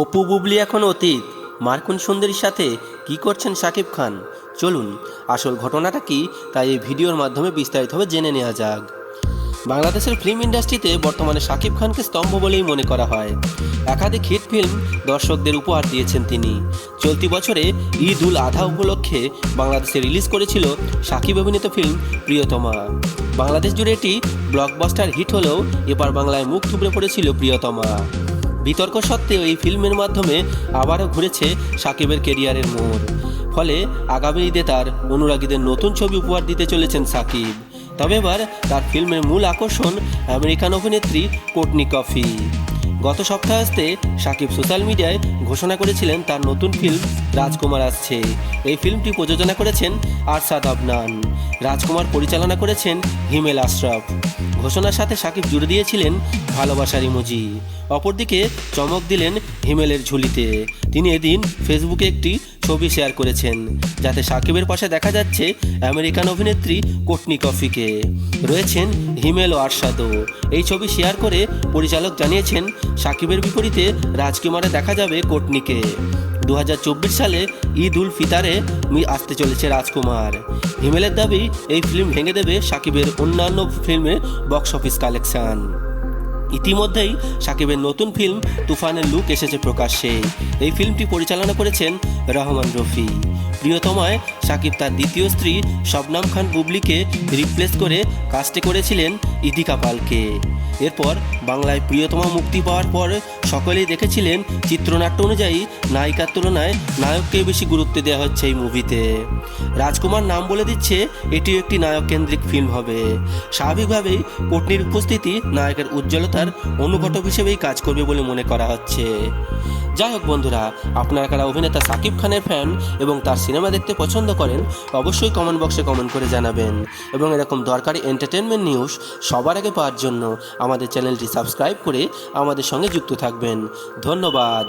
অপু বুবলি এখন অতীত। মার্কুন সুন্দরীর সাথে কি করছেন শাকিব খান, চলুন আসল ঘটনাটা কি তাই এই ভিডিওর মাধ্যমে বিস্তারিতভাবে জেনে নেওয়া যাক। বাংলাদেশের ফিল্ম ইন্ডাস্ট্রিতে বর্তমানে শাকিব খানকে স্তম্ভ বলেই মনে করা হয়। একাধিক হিট ফিল্ম দর্শকদের উপহার দিয়েছেন তিনি। চলতি বছরে ঈদ উল আধা উপলক্ষে বাংলাদেশে রিলিজ করেছিল শাকিব অভিনীত ফিল্ম প্রিয়তমা। বাংলাদেশ জুড়ে এটি ব্লকবাস্টার হিট হলেও এবার বাংলায় মুখ থুবড়ে পড়েছিল প্রিয়তমা। বিতর্ক সত্ত্বেও এই ফিল্মের মাধ্যমে আবারও ঘুরেছে শাকিবের কেরিয়ারের মোড়। ফলে আগামী ঈদে তার অনুরাগীদের নতুন ছবি উপহার দিতে চলেছেন শাকিব। তবে এবার তার ফিল্মের মূল আকর্ষণ আমেরিকান অভিনেত্রী কোর্টনি কফি। গত সপ্তাহান্তে শাকিব সোশ্যাল মিডিয়ায় ঘোষণা করেছিলেন তার নতুন ফিল্ম রাজকুমার আসছে। এই ফিল্মটি প্রযোজনা করেছেন আরশাদ আদনান, রাজকুমার পরিচালনা করেছেন হিমেল আশরাফ। ঘোষণার সাথে শাকিব জুড়ে দিয়েছিলেন ভালোবাসার ইমোজি। অপরদিকে চমক দিলেন হিমেলের ঝুলিতে। তিনি এদিন ফেসবুকে একটি ছবি শেয়ার করেছেন, যাতে শাকিবের পাশে দেখা যাচ্ছে আমেরিকান অভিনেত্রী কোর্টনি কফিকে, রয়েছেন হিমেল ও আরশাদও। এই ছবি শেয়ার করে পরিচালক জানিয়েছেন শাকিবের বিপরীতে রাজকুমারে দেখা যাবে কোর্টনিকে। 2024 সালে ঈদ উল ফিতরে আসতে চলেছে রাজকুমার। হিমেলের দাবি এই ফিল্ম ভেঙে দেবে শাকিবের অন্যান্য ফিল্মের বক্স অফিস কালেকশন। ইতিমধ্যেই শাকিবের নতুন ফিল্ম তুফানের লুক এসেছে প্রকাশ্যে। এই ফিল্মটি পরিচালনা করেছেন রহমান রফি। প্রিয়তমায় শাকিব তার দ্বিতীয় স্ত্রী শবনম খান বুবলিকে রিপ্লেস করে কাস্টে করেছিলেন ইদিকা পালকে। এরপর বাংলায় প্রিয়তমা মুক্তি পাওয়ার পর সকলেই দেখেছিলেন চিত্রনাট্য অনুযায়ী নায়িকার তুলনায় নায়ককে বেশি গুরুত্ব দেওয়া হচ্ছে এই মুভিতে। রাজকুমার নাম বলে দিচ্ছে এটিও একটি নায়ক কেন্দ্রিক ফিল্ম হবে। স্বাভাবিকভাবেই কোর্টনির উপস্থিতি নায়কের উজ্জ্বলতার অনুঘটক হিসেবেই কাজ করবে বলে মনে করা হচ্ছে। যাই হোক বন্ধুরা, আপনারা কারা অভিনেতা শাকিব খানের ফ্যান এবং তার সিনেমা দেখতে পছন্দ করেন অবশ্যই কমেন্ট বক্সে কমেন্ট করে জানাবেন। এবং এরকম দরকারি এন্টারটেনমেন্ট নিউজ সবার আগে পাওয়ার জন্য আমাদের চ্যানেলটি সাবস্ক্রাইব করে আমাদের সঙ্গে যুক্ত থাকবেন। ধন্যবাদ।